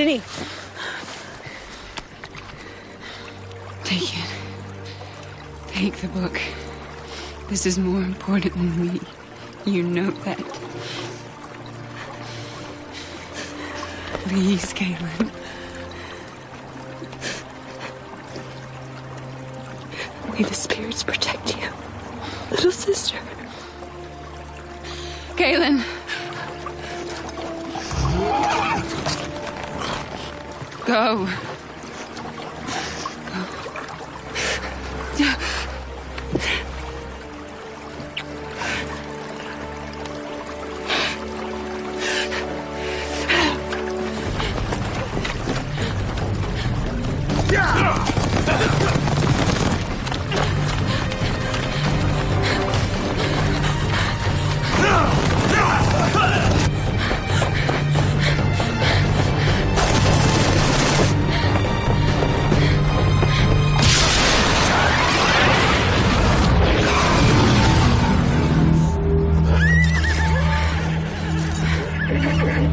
destiny. Take it. Take the book. This is more important than me. You know that. Please, Caitlin. May the spirits protect you, little sister. Caitlin. Go.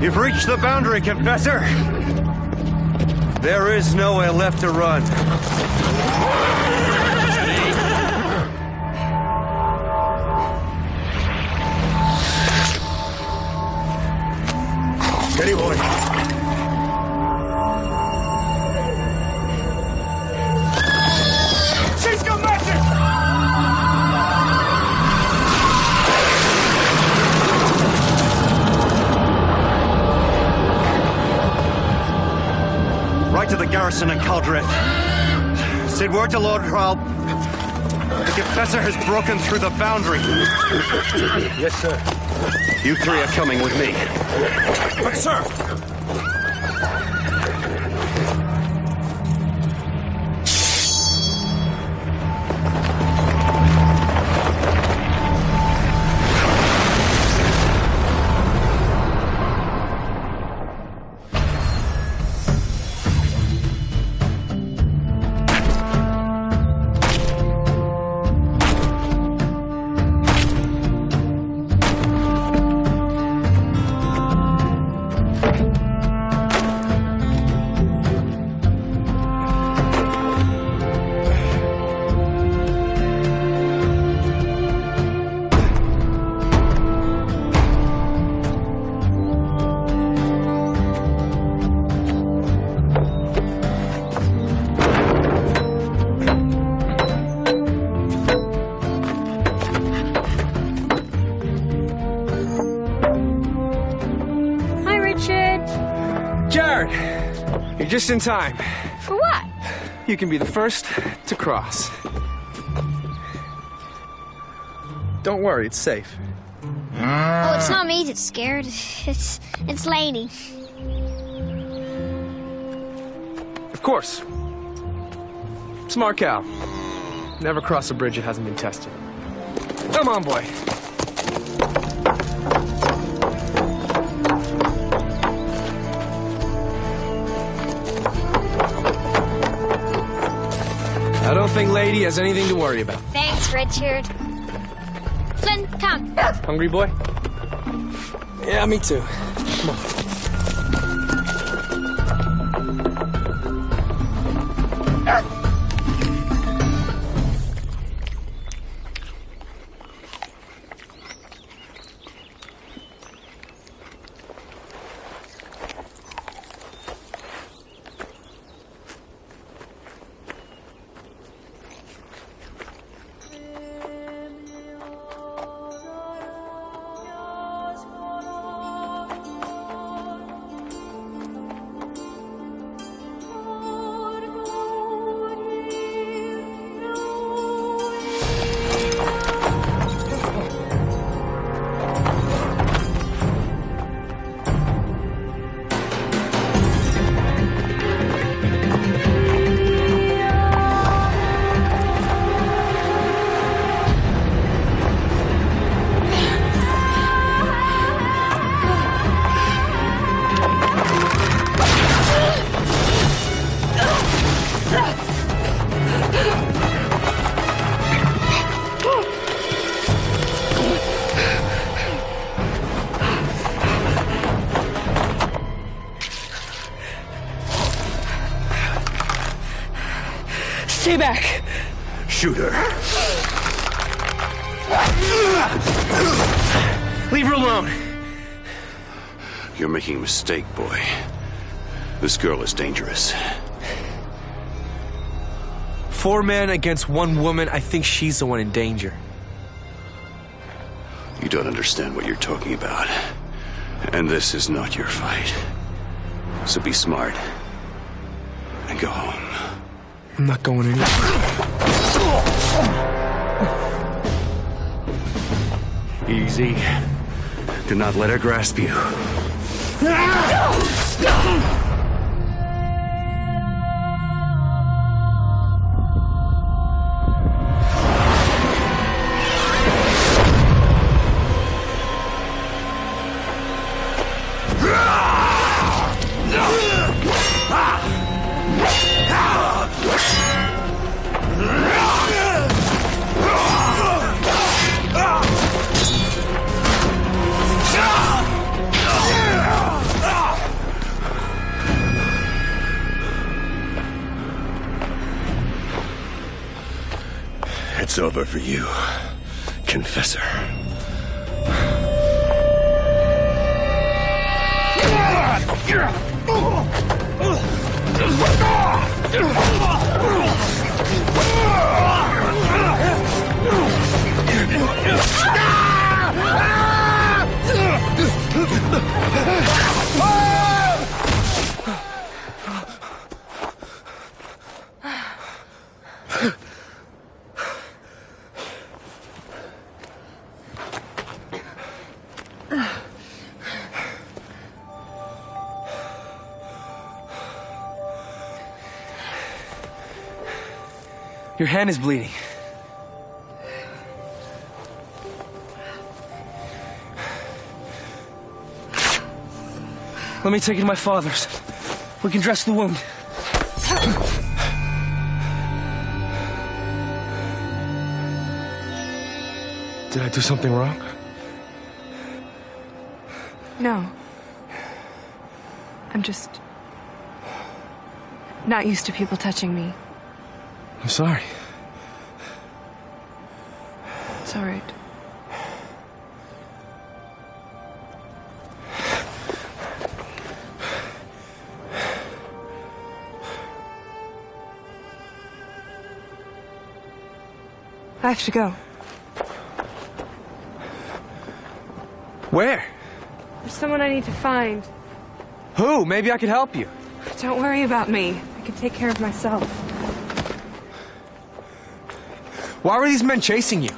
You've reached the boundary, Confessor. There is nowhere left to run. Steady, boy. She's got magic! Right to the garrison in Caldrith. Send word to Lord Hrall. The Confessor has broken through the boundary. Yes, sir. You three are coming with me. But, sir! Jared! You're just in time. For what? You can be the first to cross. Don't worry, it's safe. Oh, it's not me that's scared. It's Lady. Of course. Smart cow. Never cross a bridge that hasn't been tested. Come on, boy. I don't think Lady has anything to worry about. Thanks, Richard. Flynn, come. Hungry, boy? Yeah, me too. Come on. Stay back. Shoot her. Leave her alone. You're making a mistake, boy. This girl is dangerous. 4 men against 1 woman. I think she's the one in danger. You don't understand what you're talking about. And this is not your fight. So be smart. And go home. I'm not going anywhere. Easy. Do not let her grasp you. It's over for you, Confessor. Your hand is bleeding. Let me take you to my father's. We can dress the wound. Did I do something wrong? No. I'm just not used to people touching me. I'm sorry. It's all right. I have to go. Where? There's someone I need to find. Who? Maybe I could help you. Don't worry about me. I can take care of myself. Why were these men chasing you?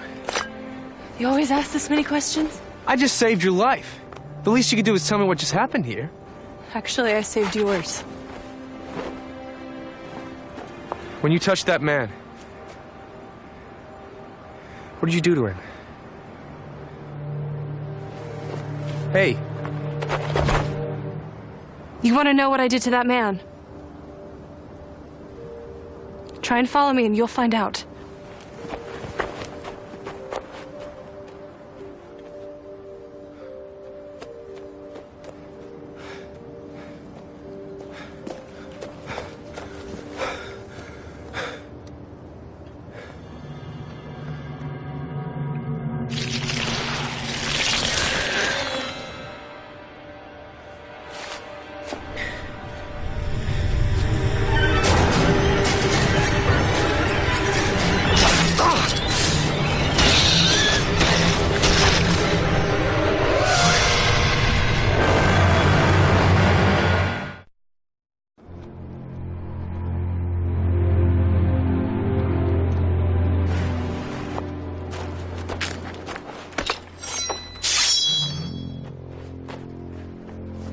You always ask this many questions? I just saved your life. The least you could do is tell me what just happened here. Actually, I saved yours. When you touched that man, what did you do to him? Hey. You want to know what I did to that man? Try and follow me and you'll find out.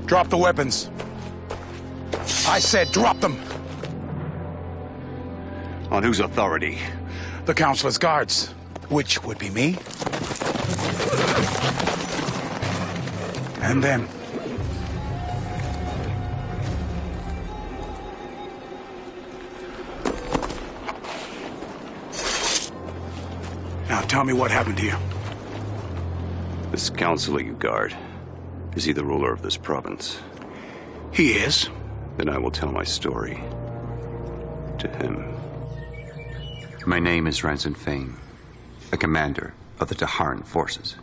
Drop the weapons. I said drop them. On whose authority? The Councilor's guards, which would be me. And them. Now tell me what happened here. This Councilor you guard, is he the ruler of this province? He is. Then I will tell my story to him. My name is Ransom Fane, a commander of the Daharan forces.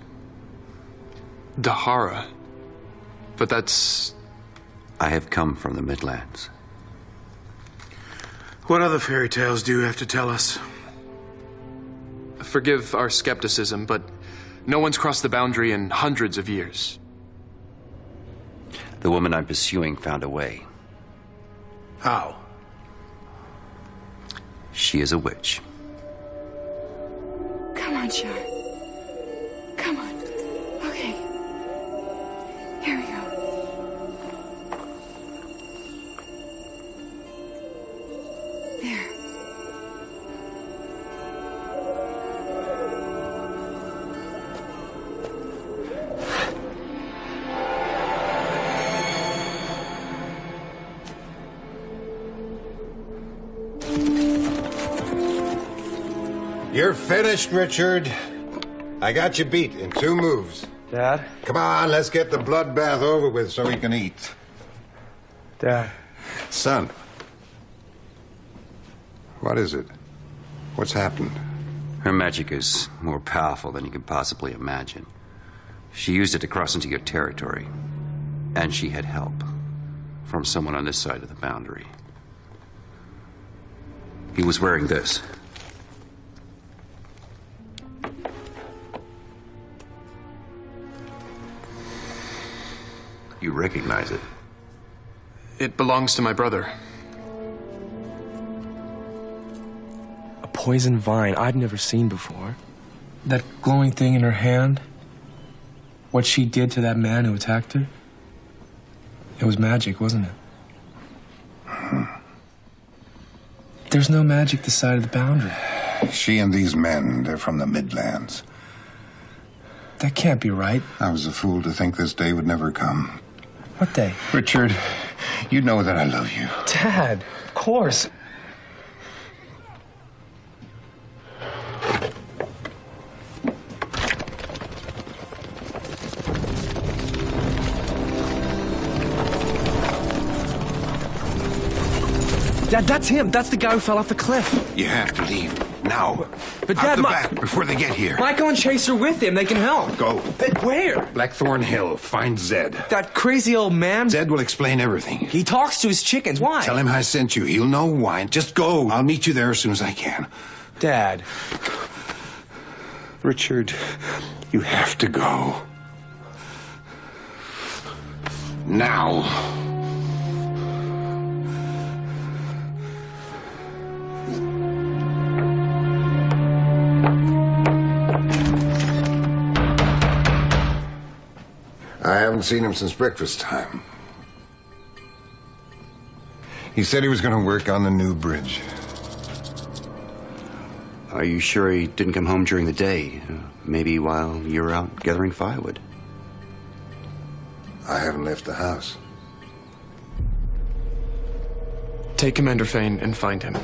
Dahara? But that's... I have come from the Midlands. What other fairy tales do you have to tell us? Forgive our skepticism, but no one's crossed the boundary in hundreds of years. The woman I'm pursuing found a way. How? She is a witch. Come on, Shar. Come on. Okay. Here we go. There. You're finished, Richard. I got you beat in 2 moves. Dad? Come on, let's get the bloodbath over with so we can eat. Dad. Son. What is it? What's happened? Her magic is more powerful than you can possibly imagine. She used it to cross into your territory. And she had help from someone on this side of the boundary. He was wearing this. You recognize it? It belongs to my brother. A poison vine I'd never seen before. That glowing thing in her hand. What she did to that man who attacked her. It was magic, wasn't it? There's no magic this side of the boundary. She and these men, they're from the Midlands. That can't be right. I was a fool to think this day would never come. What day? Richard, you know that I love you. Dad, of course. Dad, that's him. That's the guy who fell off the cliff. You have to leave now. But Out Dad, the back before they get here. Michael and Chase are with him. They can help. Go. But where? Blackthorn Hill. Find Zed. That crazy old man. Zed will explain everything. He talks to his chickens. Why? Tell him I sent you. He'll know why. Just go. I'll meet you there as soon as I can. Dad. Richard, you have to go. Now. I haven't seen him since breakfast time. He said he was going to work on the new bridge. Are you sure he didn't come home during the day? Maybe while you were out gathering firewood? I haven't left the house. Take Commander Fane and find him.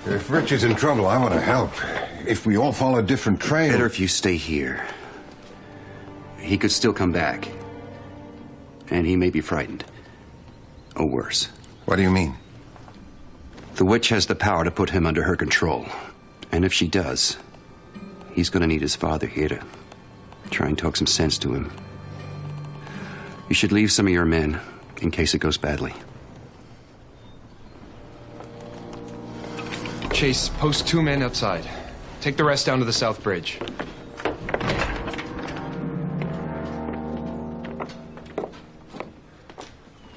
If Richard's in trouble, I want to help. If we all follow a different trail... Better if you stay here. He could still come back. And he may be frightened. Or worse. What do you mean? The witch has the power to put him under her control. And if she does, he's going to need his father here to try and talk some sense to him. You should leave some of your men in case it goes badly. Chase, post 2 men outside. Take the rest down to the South Bridge.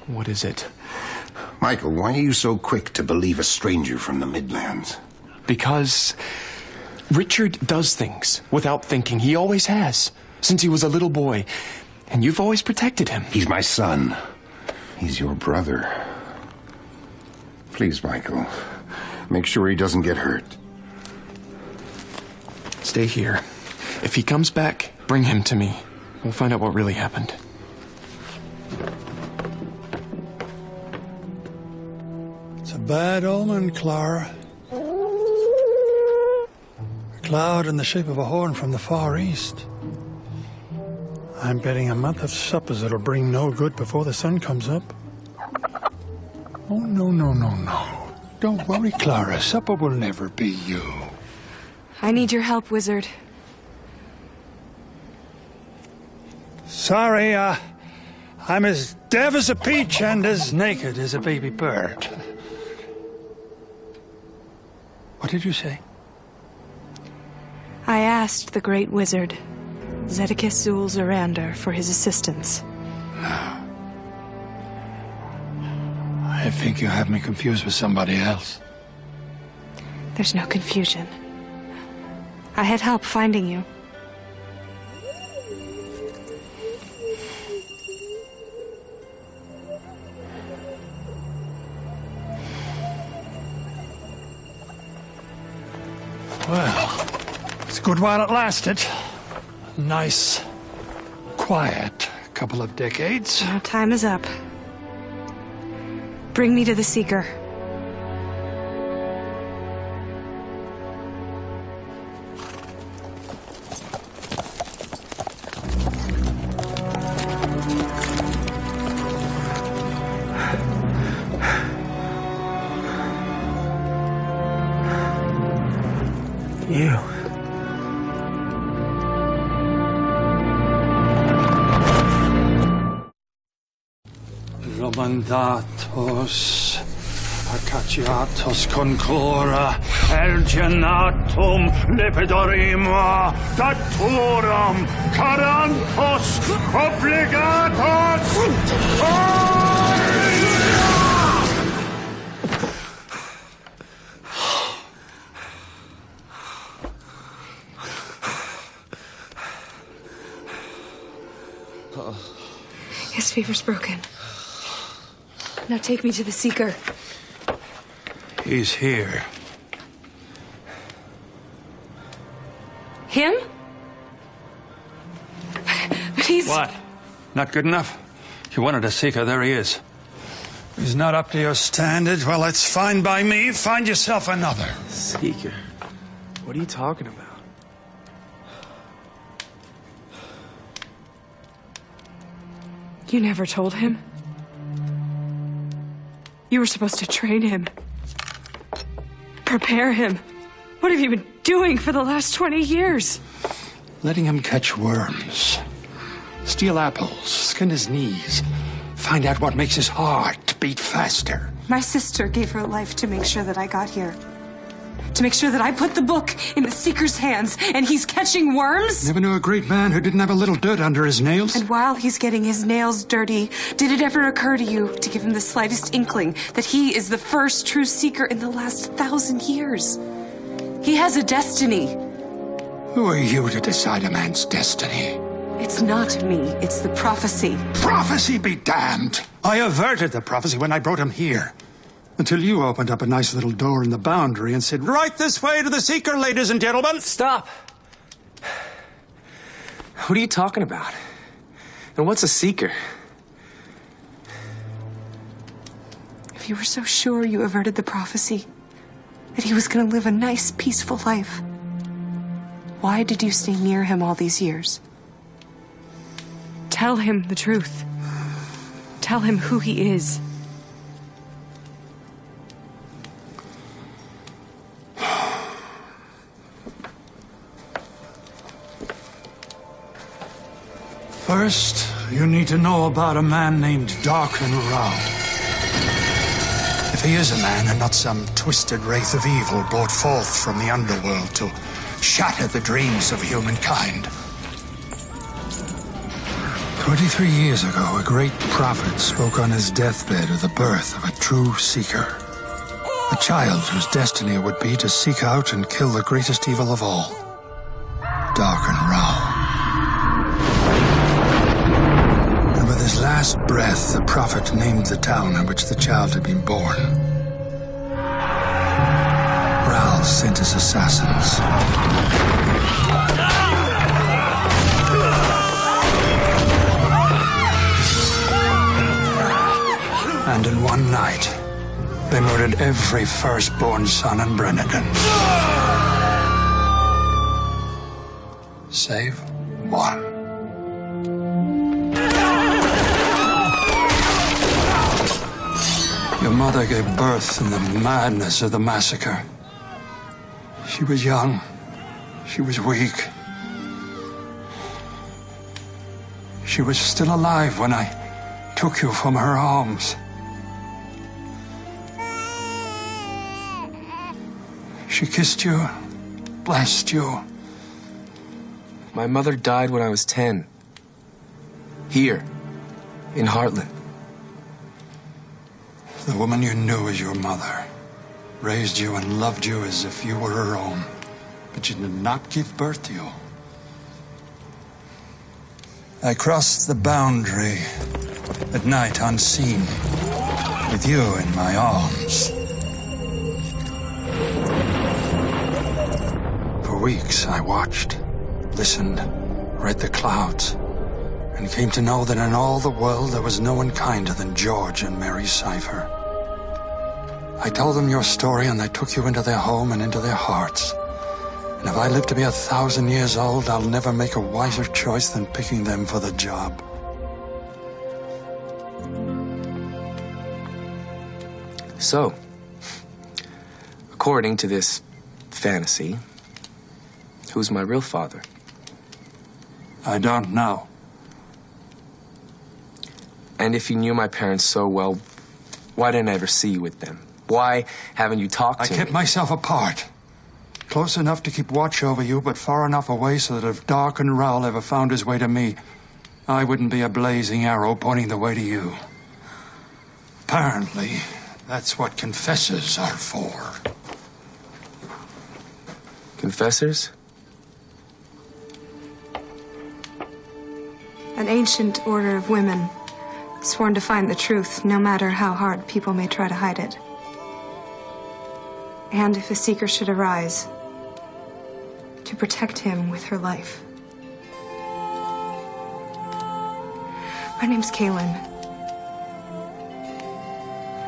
What is it? Michael, why are you so quick to believe a stranger from the Midlands? Because Richard does things without thinking. He always has, since he was a little boy. And you've always protected him. He's my son. He's your brother. Please, Michael, make sure he doesn't get hurt. Stay here. If he comes back, bring him to me. We'll find out what really happened. It's a bad omen, Clara. A cloud in the shape of a horn from the Far East. I'm betting a month of suppers that'll bring no good before the sun comes up. Oh, no, no, no, no. Don't worry, Clara. Supper will never be you. I need your help, wizard. Sorry, I'm as deaf as a peach and as naked as a baby bird. What did you say? I asked the great wizard, Zedekis Zul Zorander, for his assistance. I think you have me confused with somebody else. There's no confusion. I had help finding you. Well, it's a good while it lasted. A nice, quiet couple of decades. Now time is up. Bring me to the Seeker. You. Romandatos, Acaciatos concora, Elgenatum lepidorima, Daturum, Carantos, obligatos! His fever's broken. Now take me to the Seeker. He's here. Him? But he's... What? Not good enough? You wanted a Seeker, there he is. He's not up to your standard. Well, that's fine by me. Find yourself another. Seeker? What are you talking about? You never told him? You were supposed to train him. Prepare him. What have you been doing for the last 20 years? Letting him catch worms. Steal apples. Skin his knees. Find out what makes his heart beat faster. My sister gave her life to make sure that I got here. To make sure that I put the book in the Seeker's hands, and he's catching worms? Never knew a great man who didn't have a little dirt under his nails. And while he's getting his nails dirty, did it ever occur to you to give him the slightest inkling that he is the first true Seeker in the last 1,000 years? He has a destiny. Who are you to decide a man's destiny? It's not me, it's the prophecy. Prophecy be damned! I averted the prophecy when I brought him here. Until you opened up a nice little door in the boundary and said, "Right this way to the Seeker, ladies and gentlemen." Stop! What are you talking about? And what's a Seeker? If you were so sure you averted the prophecy, that he was going to live a nice, peaceful life, why did you stay near him all these years? Tell him the truth. Tell him who he is. First, you need to know about a man named Darken Rao. If he is a man and not some twisted wraith of evil brought forth from the underworld to shatter the dreams of humankind. 23 years ago, a great prophet spoke on his deathbed of the birth of a true Seeker. A child whose destiny would be to seek out and kill the greatest evil of all, Darken Rao. And with his last breath, the prophet named the town in which the child had been born. Rao sent his assassins. And in one night, they murdered every firstborn son in Brennigan. Save one. Your mother gave birth in the madness of the massacre. She was young. She was weak. She was still alive when I took you from her arms. She kissed you, blessed you. My mother died when I was 10. Here, in Heartland. The woman you knew as your mother raised you and loved you as if you were her own, but she did not give birth to you. I crossed the boundary at night unseen, with you in my arms. For weeks I watched, listened, read the clouds, and came to know that in all the world there was no one kinder than George and Mary Cypher. I told them your story, and they took you into their home and into their hearts. And if I live to be 1,000 years old, I'll never make a wiser choice than picking them for the job. So, according to this fantasy, who's my real father? I don't know. And if you knew my parents so well, why didn't I ever see you with them? Why haven't you talked to me? I kept myself apart. Close enough to keep watch over you, but far enough away so that if Darken Rahl ever found his way to me, I wouldn't be a blazing arrow pointing the way to you. Apparently, that's what confessors are for. Confessors? An ancient order of women, sworn to find the truth, no matter how hard people may try to hide it. And if a seeker should arise, to protect him with her life. My name's Kaylin.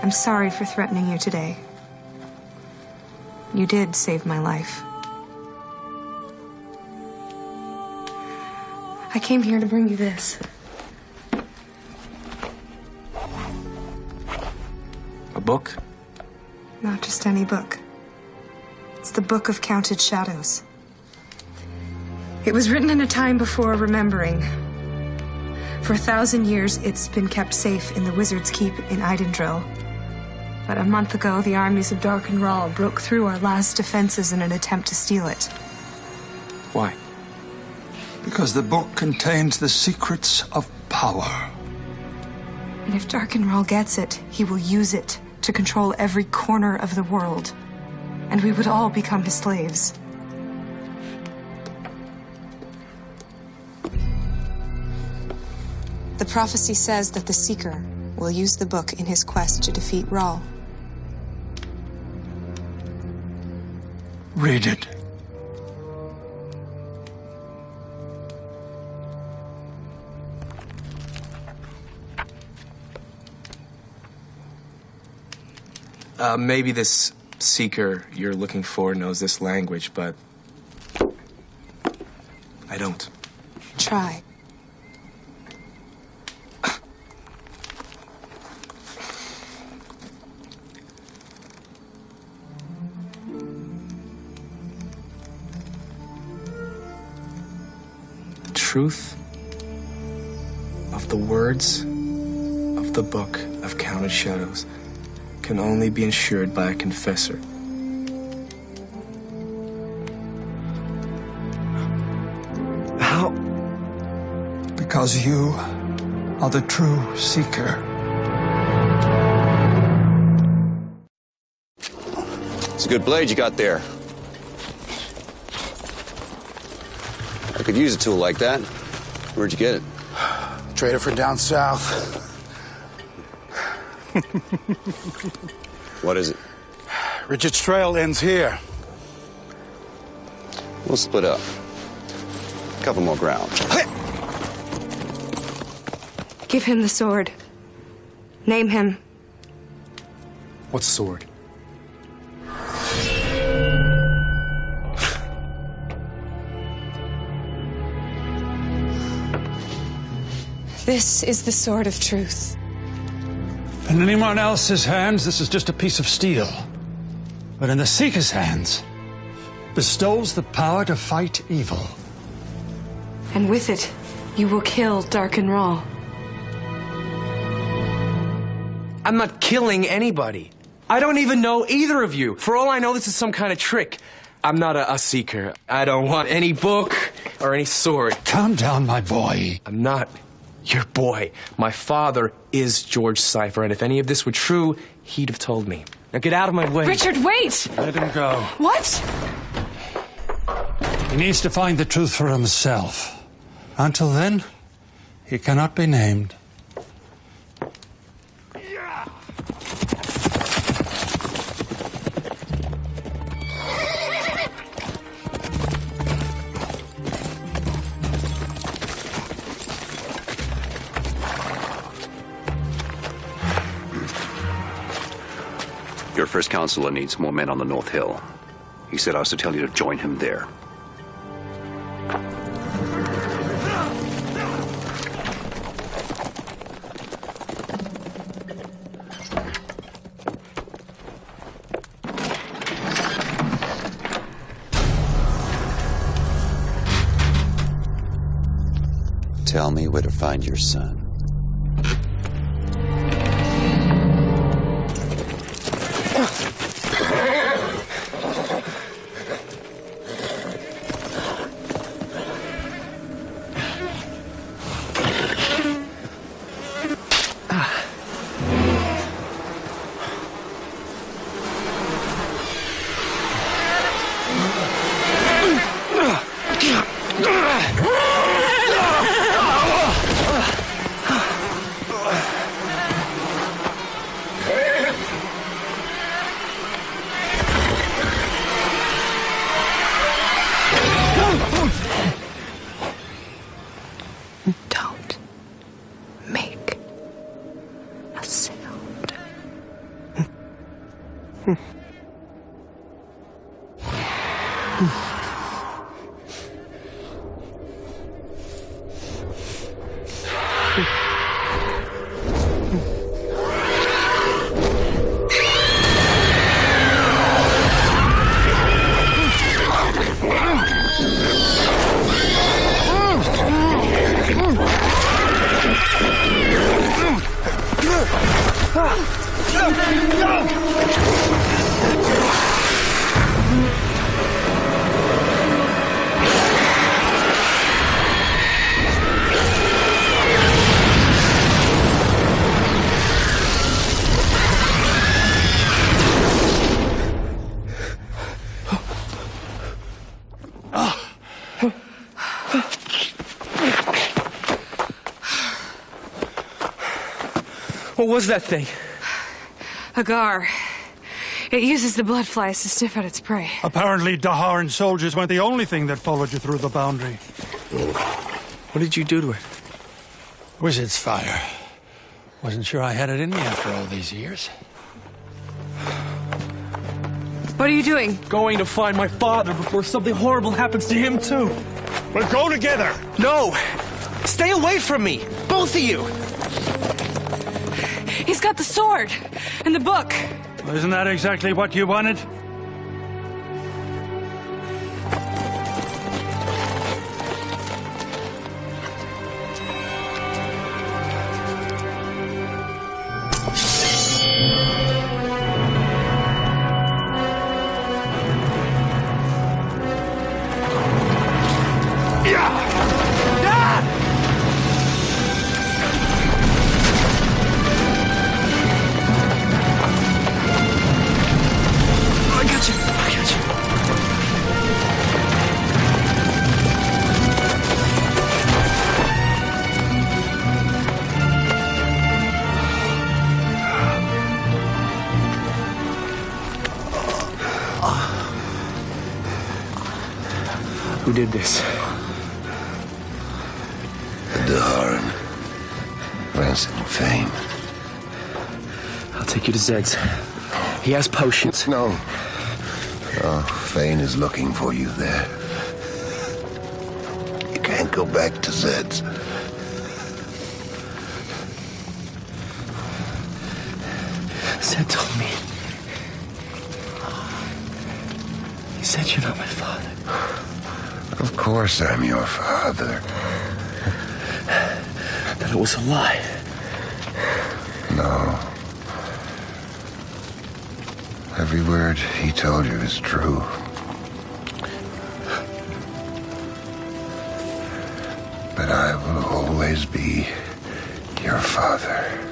I'm sorry for threatening you today. You did save my life. I came here to bring you this. A book? Not just any book. It's the Book of Counted Shadows. It was written in a time before remembering. For 1,000 years, it's been kept safe in the Wizard's Keep in Eidendril. But a month ago, the armies of Darken Rahl broke through our last defenses in an attempt to steal it. Why? Because the book contains the secrets of power. And if Darken Rahl gets it, he will use it to control every corner of the world. And we would all become his slaves. The prophecy says that the Seeker will use the book in his quest to defeat Rahl. Read it. Maybe this seeker you're looking for knows this language, but I don't. Try. The truth of the words of the Book of Counted Shadows can only be ensured by a confessor. How? Because you are the true seeker. It's a good blade you got there. I could use a tool like that. Where'd you get it? Trader from down south. What is it? Richard's trail ends here. We'll split up. Cover more ground. Give him the sword. Name him. What sword? This is the sword of truth. In anyone else's hands, this is just a piece of steel. But in the Seeker's hands, bestows the power to fight evil. And with it, you will kill Dark and Rahl. I'm not killing anybody. I don't even know either of you. For all I know, this is some kind of trick. I'm not a seeker. I don't want any book or any sword. Calm down, my boy. I'm not your boy. My father is George Cypher, and if any of this were true, he'd have told me. Now get out of my way. Richard, wait! Let him go. What? He needs to find the truth for himself. Until then, he cannot be named. Your first counselor needs more men on the North Hill. He said I was to tell you to join him there. Tell me where to find your son. Don't make a sound. What was that thing? A gar. It uses the blood flies to sniff out its prey. Apparently, Daharan soldiers weren't the only thing that followed you through the boundary. What did you do to it? Wizard's fire. Wasn't sure I had it in me after all these years. What are you doing? Going to find my father before something horrible happens to him, too. We'll go together. No! Stay away from me! Both of you! He's got the sword and the book. Well, isn't that exactly what you wanted? Who did this? The Daharan. Rancid Fane. I'll take you to Zed's. He has potions. No. Oh, Fane is looking for you there. You can't go back to Zed's. Zed told me. He said you're not my father. Of course I'm your father. That it was a lie. No. Every word he told you is true. But I will always be your father.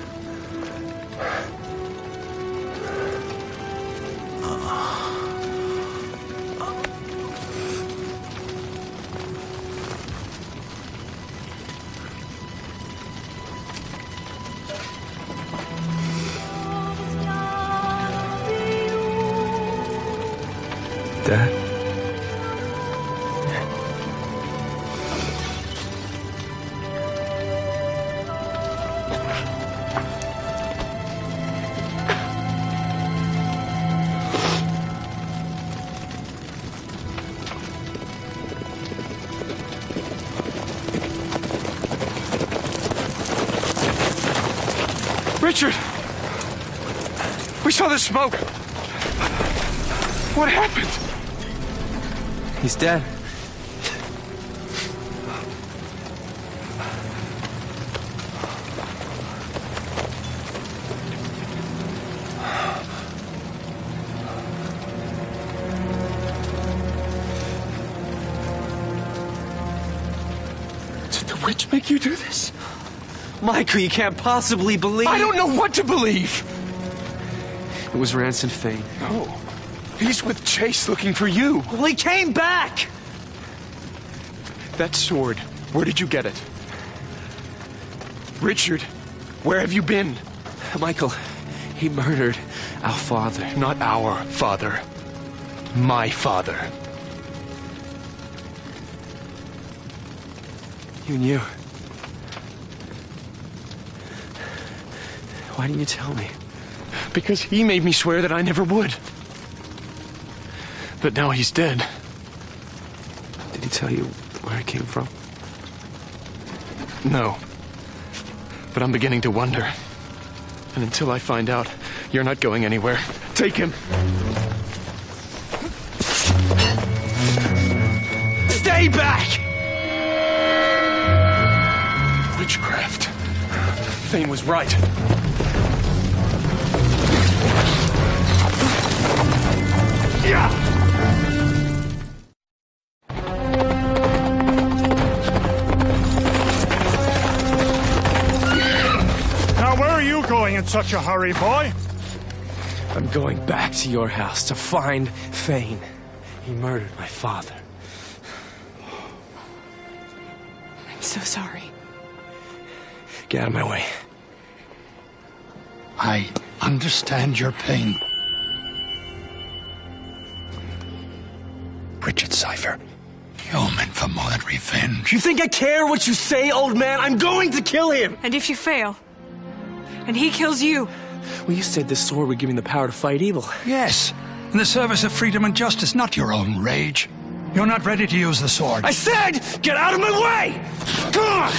Dad? Richard! We saw the smoke. What happened? He's dead. Did the witch make you do this? Michael, you can't possibly believe... I don't know what to believe! It was Ransom Fane. No. He's with Chase looking for you. Well, he came back! That sword, where did you get it? Richard, where have you been? Michael, he murdered our father. Not our father. My father. You knew. Why didn't you tell me? Because he made me swear that I never would. But now he's dead. Did he tell you where it came from? No. But I'm beginning to wonder. And until I find out, you're not going anywhere. Take him. Stay back! Witchcraft. Fane was right. Yeah! Now, where are you going in such a hurry, boy? I'm going back to your house to find Fane. He murdered my father. I'm so sorry. Get out of my way. I understand your pain. Richard Cypher, you're meant for more than revenge. You think I care what you say, old man? I'm going to kill him! And if you fail, and he kills you? Well, you said this sword would give me the power to fight evil. Yes, in the service of freedom and justice, not your own rage. You're not ready to use the sword. I said, get out of my way! Come on!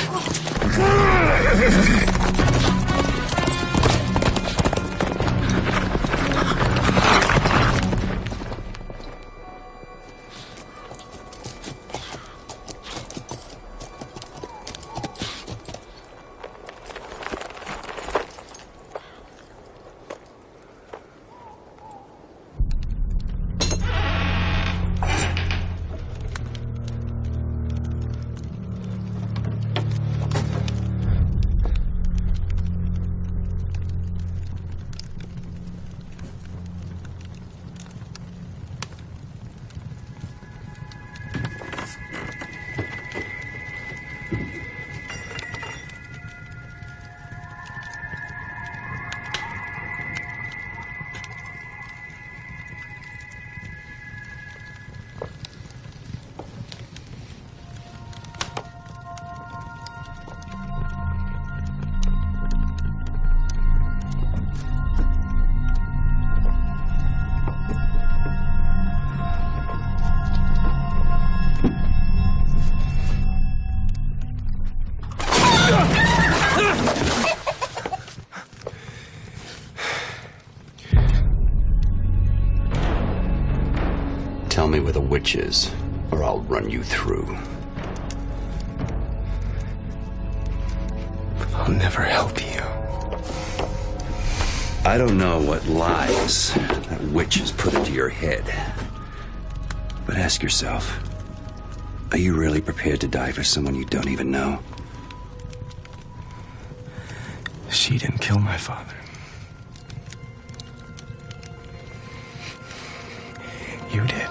the witch is, or I'll run you through. I'll never help you. I don't know what lies that witch has put into your head. But ask yourself, are you really prepared to die for someone you don't even know? She didn't kill my father. You did.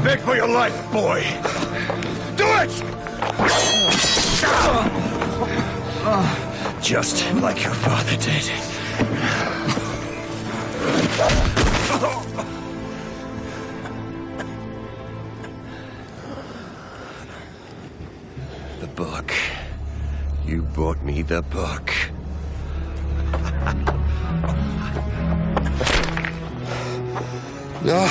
Beg for your life, boy. Do it! Just like your father did. The book. You brought me the book. No.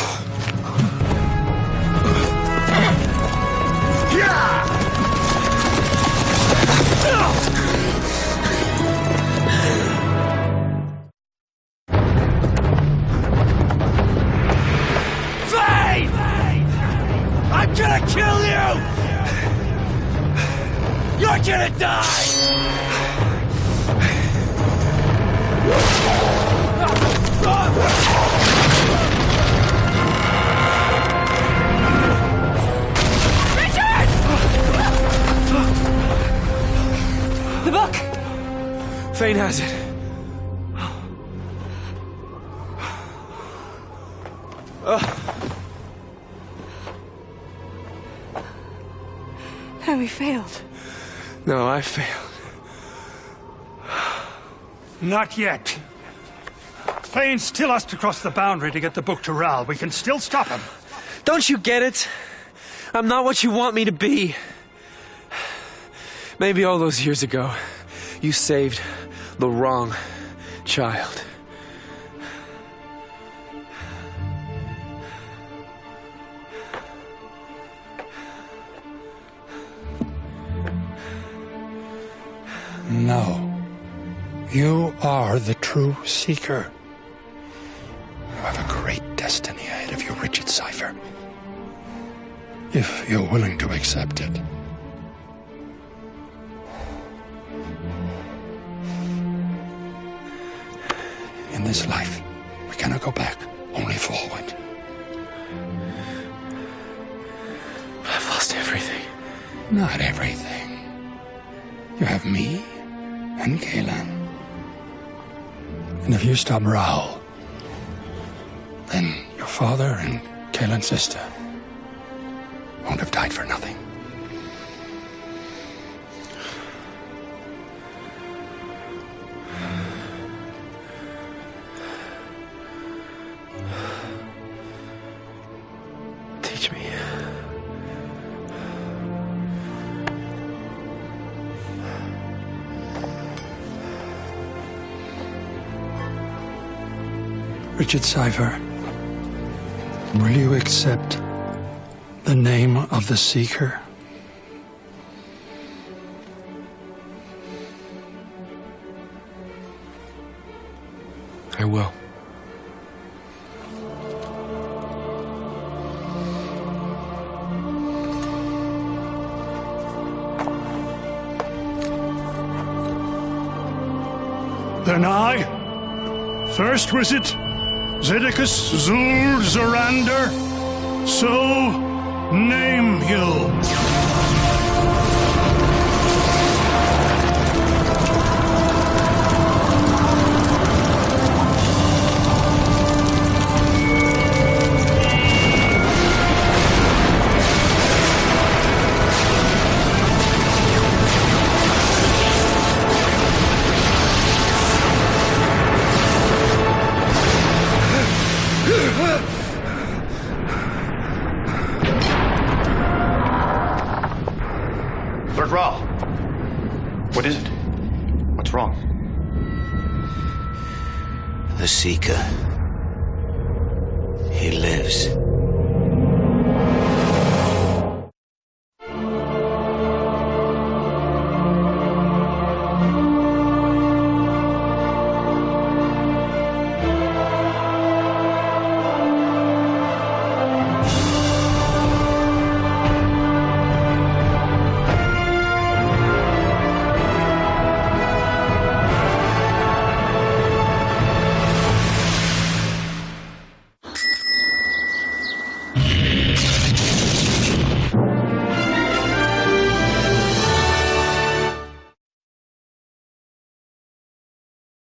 I'm gonna kill you! You're gonna die! Richard! The book! Thane has it. And we failed. No, I failed. Not yet. Thane still has to cross the boundary to get the book to Ral. We can still stop him. Don't you get it? I'm not what you want me to be. Maybe all those years ago, you saved the wrong child. No. You are the true seeker. You have a great destiny ahead of you, Richard Cypher. If you're willing to accept it. In this life, we cannot go back, only forward. I've lost everything. Not everything. You have me and Kaylan. And if you stop Raoul, then your father and Kaylan's sister won't have died for nothing. Teach me. Richard Cypher, will you accept the name of the Seeker? I will. Then I, first was it Zedicus Zur Zorander, so name you. What's wrong? The Seeker. He lives.